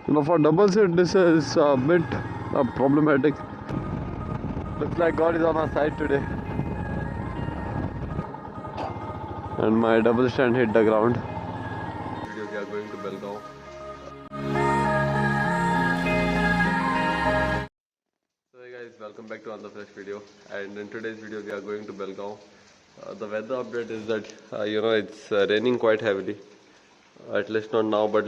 For double seat, this is a bit problematic. Looks like God is on our side today. And my double stand hit the ground. We are going to Belgaum. So hey guys, welcome back to another fresh video. And in today's video, we are going to Belgaum. The weather update is that it's raining quite heavily. At least not now, but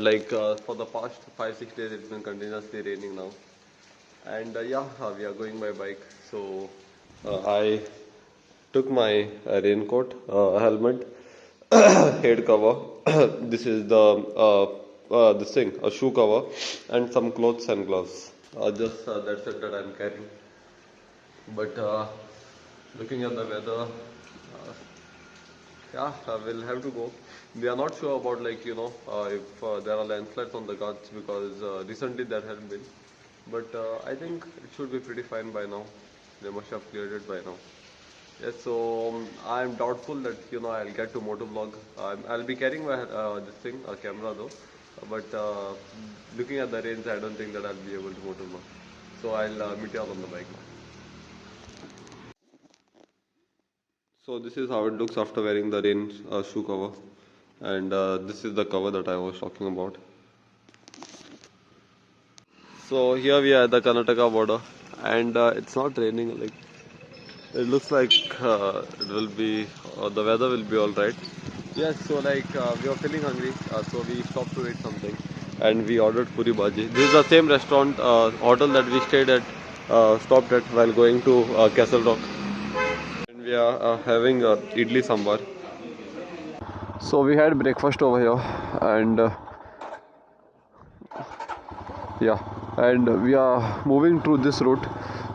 for the past 5-6 days, it's been continuously raining now. And we are going by bike. So I took my raincoat, helmet, head cover. This is this thing, a shoe cover, and some clothes and gloves. Just that's it that I'm carrying. But looking at the weather, we'll have to go. We are not sure about if there are landslides on the Ghats because recently there has been. But I think it should be pretty fine by now. They must have cleared it by now. Yes, so I'm doubtful that I'll get to motovlog. I'll be carrying my this thing, a camera though. But looking at the range, I don't think that I'll be able to motovlog. So I'll meet you all on the bike now. So this is how it looks after wearing the rain shoe cover, and this is the cover that I was talking about. So here we are at the Karnataka border, and it's not raining. Like it looks like it will be, the weather will be all right. Yes, so we were feeling hungry, so we stopped to eat something, and we ordered puri bhaji. This is the same restaurant, hotel that we stayed at, stopped at while going to Castle Rock. And we are having idli sambar. So we had breakfast over here, and and we are moving through this route.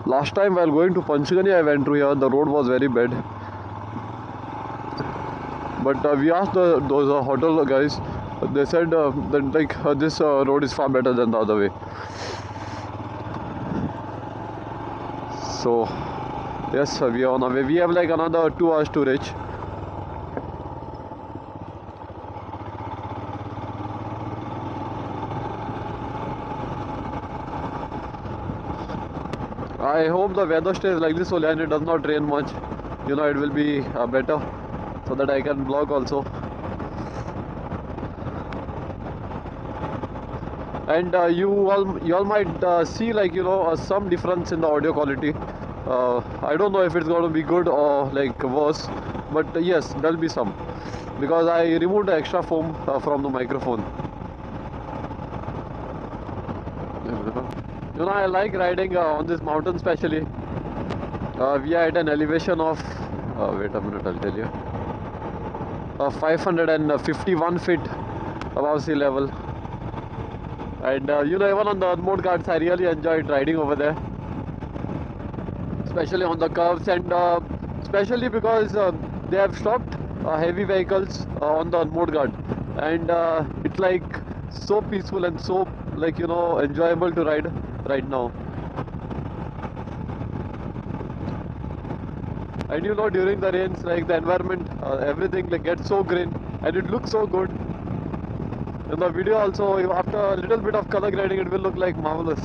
Last time while going to Panchgani, I went through here. The road was very bad, but we asked those hotel guys. They said that this road is far better than the other way. So yes, we are on our way. We have like another 2 hours to reach. I hope the weather stays like this only and it does not rain much. It will be better, so that I can vlog also. And you all might see some difference in the audio quality. I don't know if it's going to be good or worse, but yes, there'll be some, because I removed the extra foam from the microphone. I like riding on this mountain, especially. We are at an elevation of, wait a minute, I'll tell you, 551 feet above sea level. And even on the Admod Ghats, I really enjoyed riding over there, especially on the curves, and especially because they have stopped heavy vehicles on the Admod Ghat, and it's like so peaceful and so enjoyable to ride right now. And during the rains, the environment, everything gets so green, and it looks so good. In the video also, after a little bit of color grading, it will look like marvelous.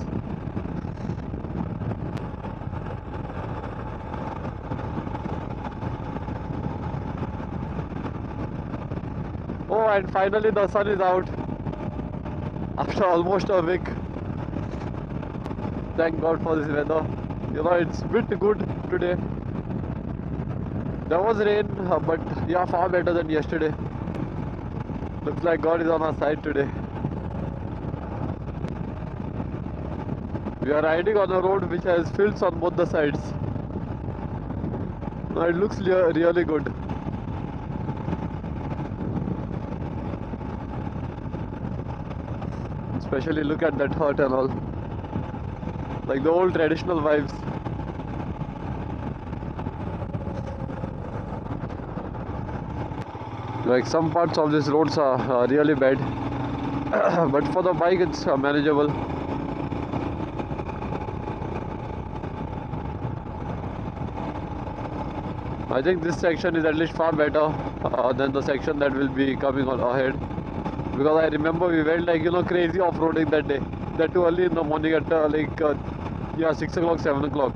Oh, and finally the sun is out after almost a week. Thank God for this weather. It's a bit good today. There was rain, but yeah, far better than yesterday. Looks like God is on our side today. We are riding on a road which has fields on both the sides. It looks really good. Especially look at that hut and all. Like the old traditional vibes. Like some parts of these roads are really bad. But for the bike it's manageable. I think this section is at least far better than the section that will be coming on ahead. Because I remember we went crazy off-roading that day. That too early in the morning at yeah, 6 o'clock, 7 o'clock.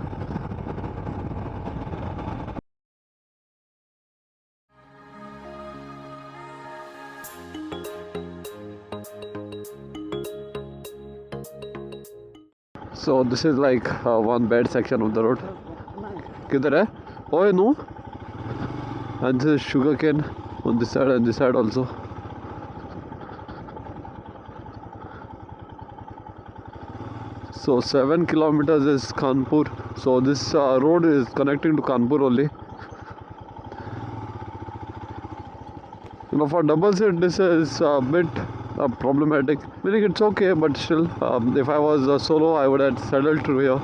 So this is like one bad section of the road. किधर है? Oh no. And this is sugarcane on this side and this side also. So 7 kilometers is Kanpur. So this road is connecting to Kanpur only. You know, for double seat this is a bit problematic. Meaning it's okay, but still, if I was solo, I would have settled through here.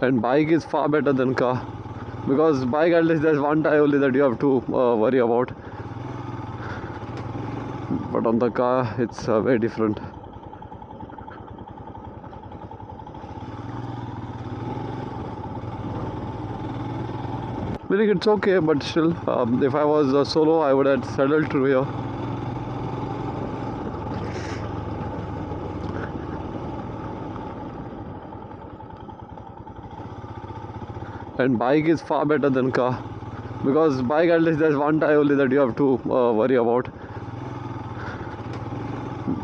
And bike is far better than car, because bike at least there's one tire only that you have to worry about, but on the car it's very different. Meaning it's okay, but still, if I was solo, I would have settled through here. And bike is far better than car, because bike at least there's one tire only that you have to worry about,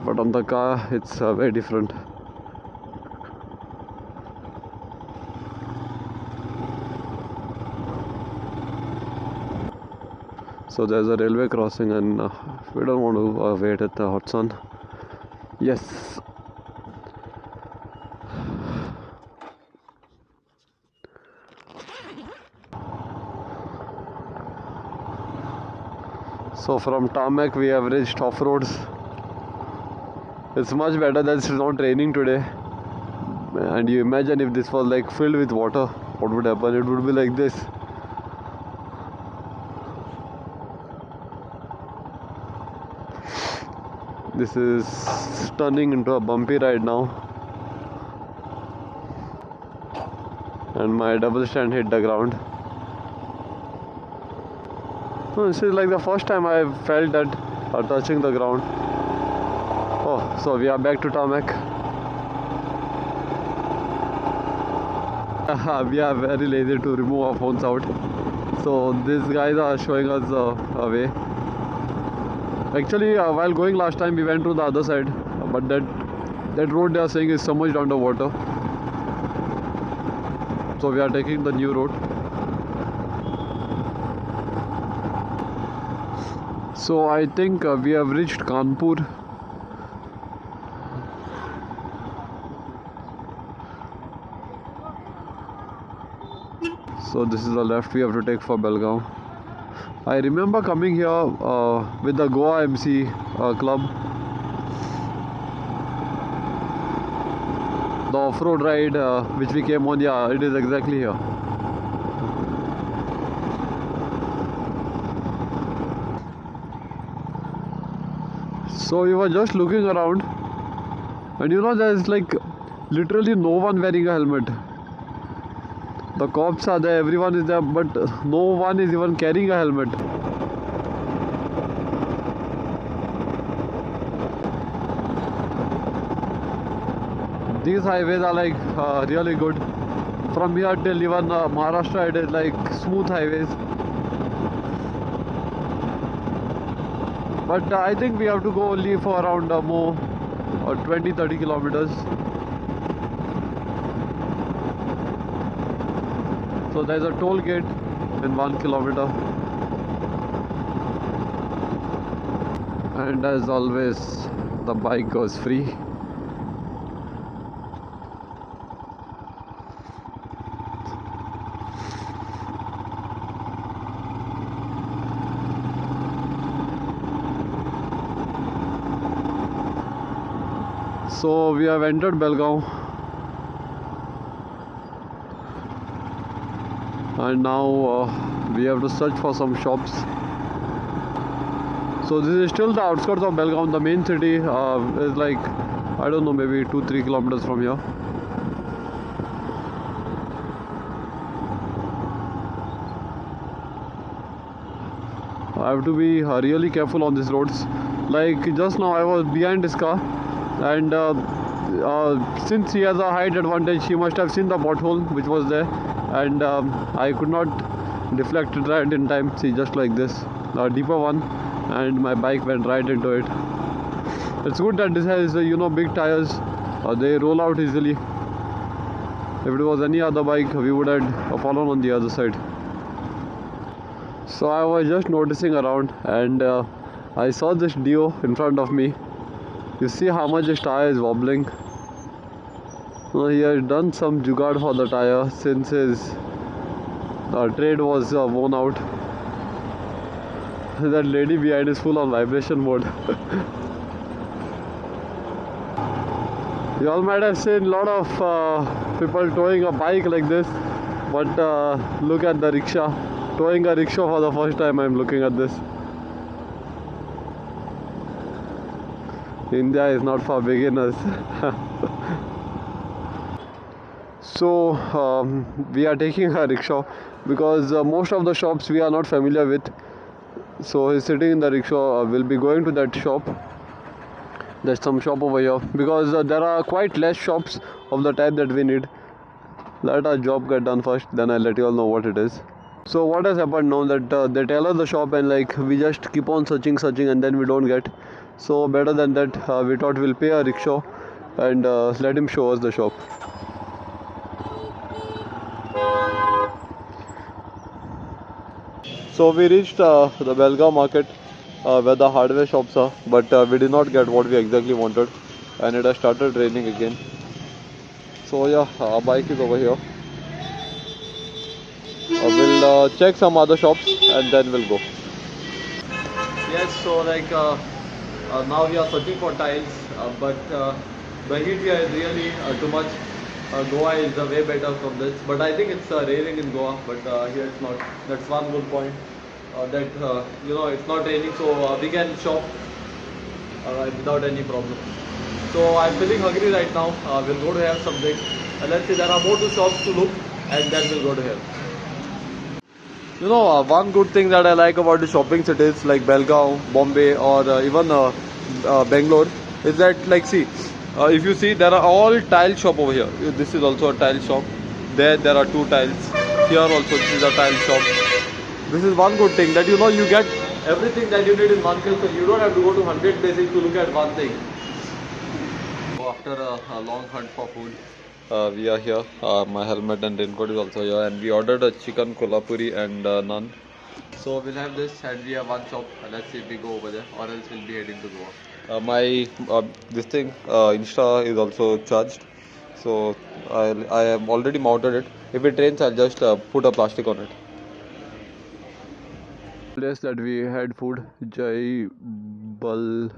but on the car it's very different. So there's a railway crossing and we don't want to wait at the hot sun. Yes. So from tarmac we have reached off-roads. It's much better that it's not raining today. And you imagine if this was like filled with water, what would happen? It would be like this. This is turning into a bumpy ride now. And my double stand hit the ground. So this is like the first time I felt that touching the ground. Oh, so we are back to tarmac. We are very lazy to remove our phones out. So these guys are showing us a way. Actually, while going last time, we went to the other side, but that road they are saying is submerged underwater. So we are taking the new road. So I think we have reached Kanpur. So this is the left we have to take for Belgaum. I remember coming here with the Goa MC club. The off-road ride which we came on, yeah, it is exactly here. So we were just looking around, and you know, there's like literally no one wearing a helmet. The cops are there, everyone is there, but no one is even carrying a helmet. These highways are like really good. From here till even Maharashtra, it is like smooth highways. But I think we have to go only for around more 20-30 kilometers. So there's a toll gate in 1 kilometer. And as always, the bike goes free. So we have entered Belgaum. And now we have to search for some shops. So this is still the outskirts of Belgaum. The main city is like, I don't know, maybe 2-3 kilometers from here. I have to be really careful on these roads. Like just now I was behind this car, and since he has a height advantage, he must have seen the pothole which was there, and I could not deflect it right in time. See, just like this, a deeper one, and my bike went right into it. It's good that this has big tires. They roll out easily. If it was any other bike, we would have fallen on the other side. So I was just noticing around, and I saw this Dio in front of me. You see how much his tire is wobbling. He has done some jugaad for the tire since his tread was worn out. That lady behind is full on vibration mode. You all might have seen a lot of people towing a bike like this, but look at the rickshaw. Towing a rickshaw for the first time I'm looking at this. India is not for beginners. So we are taking a rickshaw because most of the shops we are not familiar with. So he's sitting in the rickshaw. We'll be going to that shop. There's some shop over here because there are quite less shops of the type that we need. Let our job get done first, then I'll let you all know what it is. So what has happened now that they tell us the shop, and like we just keep on searching and then we don't get. So better than that, we thought we'll pay a rickshaw and let him show us the shop. So we reached the Belgaum market where the hardware shops are, but we did not get what we exactly wanted, and it has started raining again. So yeah, our bike is over here. We'll check some other shops and then we'll go. Yes, so like now we are searching for tiles, but the heat here is really too much. Goa is way better from this, but I think it's raining in Goa, but here it's not. That's one good point. That it's not raining, so we can shop without any problem. So I'm feeling hungry right now. We'll go to have something, and let's see, there are more two shops to look, and then we'll go to here. One good thing that I like about the shopping cities like Belgaum, Bombay, or even Bangalore is that, like, see, if you see, there are all tile shop over here. This is also a tile shop. There are two tiles. Here also this is a tile shop. This is one good thing that you get everything that you need in one place, so you don't have to go to 100 places to look at one thing. So after a long hunt for food, we are here. My helmet and raincoat is also here, and we ordered a chicken kolhapuri and naan. So we'll have this, and we have one shop. Let's see if we go over there, or else we'll be heading to Goa. My this thing Insta is also charged, so I have already mounted it. If it rains, I'll just put a plastic on it. Place that we had food, Jai Balin,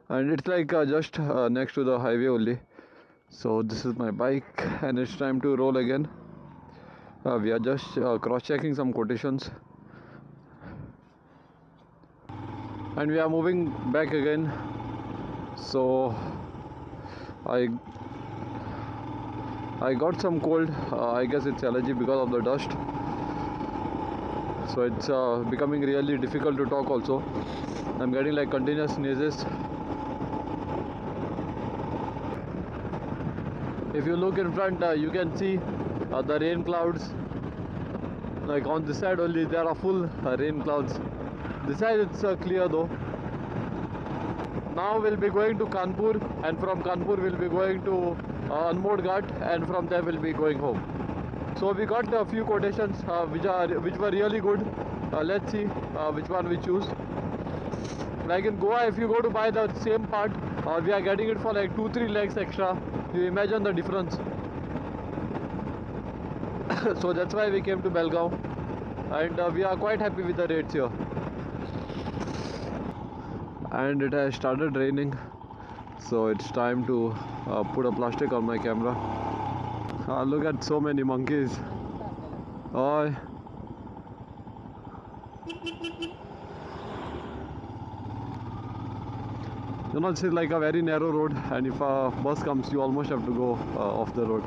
and it's like just next to the highway only. So this is my bike, and it's time to roll again. We are just cross-checking some quotations, and we are moving back again. So I got some cold. I guess it's allergy because of the dust. So it's becoming really difficult to talk also. I'm getting like continuous sneezes. If you look in front, you can see the rain clouds. Like on this side only, there are full rain clouds. This side it's clear though. Now we'll be going to Kanpur, and from Kanpur we'll be going to Anmod Ghat, and from there we'll be going home. So we got a few quotations which were really good. Let's see which one we choose. Like in Goa, if you go to buy the same part, we are getting it for like 2-3 lakhs extra. You imagine the difference. So that's why we came to Belgaum, and we are quite happy with the rates here. And it has started raining, so it's time to put a plastic on my camera. Look at so many monkeys. Oh. This is like a very narrow road, and if a bus comes, you almost have to go off the road.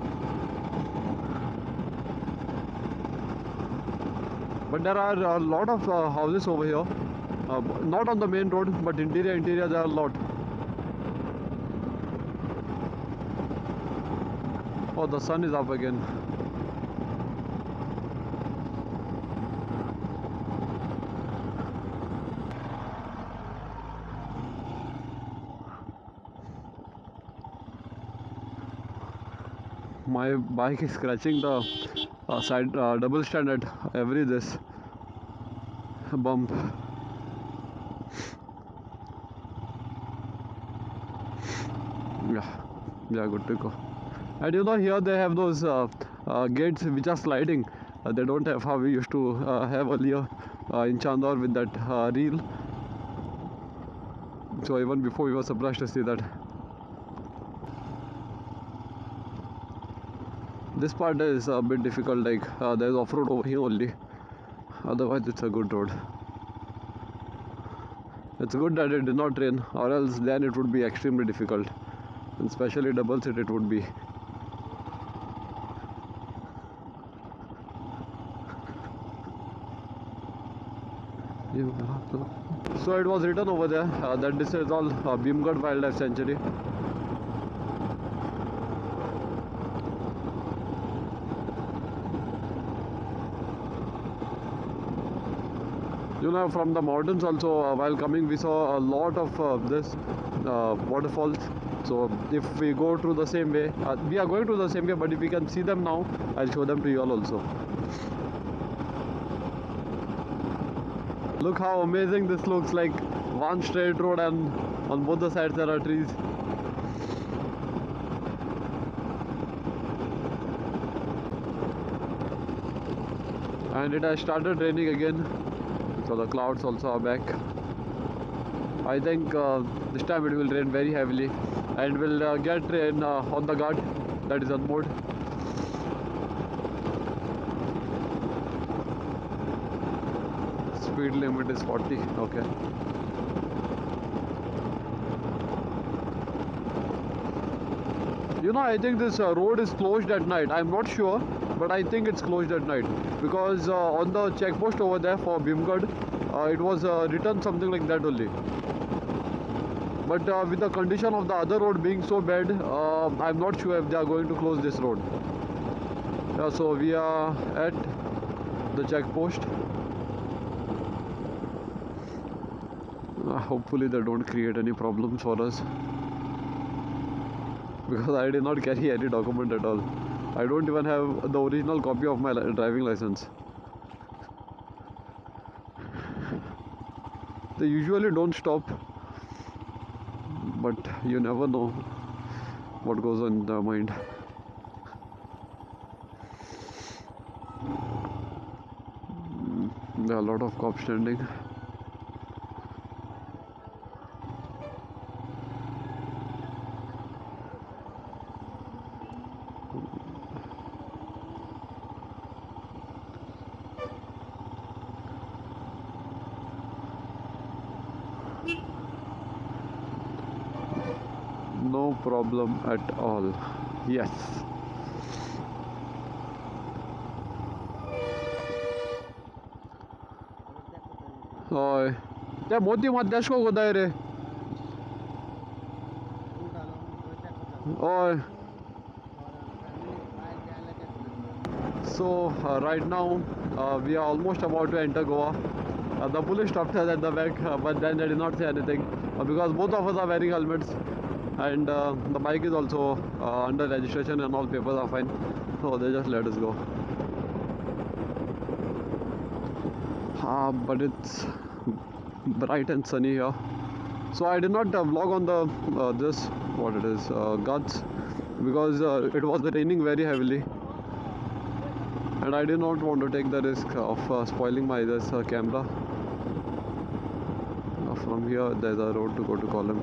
But there are a lot of houses over here, not on the main road, but interior there are a lot. Oh, the sun is up again. My bike is scratching the side double stand at every this bump. Yeah, good to go. And you know, here they have those gates which are sliding. They don't have how we used to have earlier in Chandor with that reel. So even before, we were surprised to see that. This part is a bit difficult, like there's off-road over here only. Otherwise it's a good road. It's good that it did not rain, or else then it would be extremely difficult. And especially double seat it would be. So it was written over there that this is all Bhimgarh Wildlife Sanctuary. You know, from the mountains also, while coming we saw a lot of this waterfalls. So if we go through the same way, we are going to the same way, but if we can see them now, I'll show them to you all also. Look how amazing this looks, like one straight road and on both the sides there are trees. And it has started raining again, so the clouds also are back. I think this time it will rain very heavily, and will get rain on the guard, that is on board. Speed limit is 40. Okay. You know, I think this road is closed at night. I'm not sure, but I think it's closed at night, because on the checkpost over there for Bhimgarh, it was written something like that only. But with the condition of the other road being so bad, I'm not sure if they are going to close this road. Yeah, so we are at the checkpost. Hopefully they don't create any problems for us, because I did not carry any document at all. I don't even have the original copy of my driving license. They usually don't stop, but you never know what goes on in their mind. There are a lot of cops standing. No problem at all. Yes. Oi. त्या मोती मध्याश को गोदाय रे. Oi. So right now we are almost about to enter Goa. The police stopped us at the back, but then they did not say anything because both of us are wearing helmets, and the bike is also under registration and all papers are fine, so they just let us go. But it's bright and sunny here, so I did not vlog on the this what it is Ghats, because it was raining very heavily, and I did not want to take the risk of spoiling my this camera. From here there's a road to go to Kollam.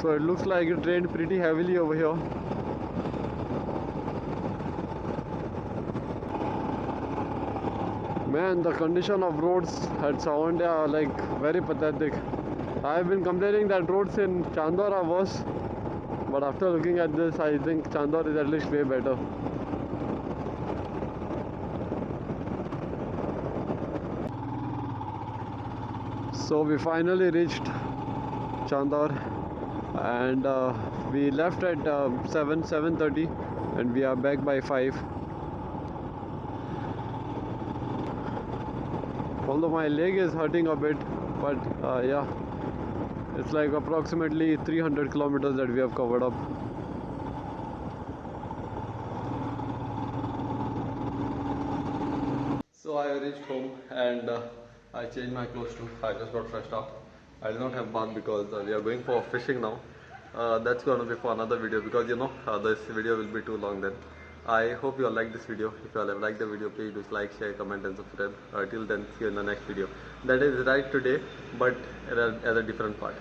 So it looks like it rained pretty heavily over here. Man, the condition of roads at Sawandia are like very pathetic. I have been complaining that roads in Chandor are worse, but after looking at this, I think Chandor is at least way better. So we finally reached Chandor, and we left at 7:30, and we are back by 5. Although my leg is hurting a bit, but yeah, it's like approximately 300 kilometers that we have covered up. So I reached home, and I changed my clothes too. I just got freshed up. I did not have bath because we are going for fishing now. That's going to be for another video, because this video will be too long then. I hope you all like this video. If you all have liked the video, please do like, share, comment and subscribe. Till then, see you in the next video. That is right today, but at a different part.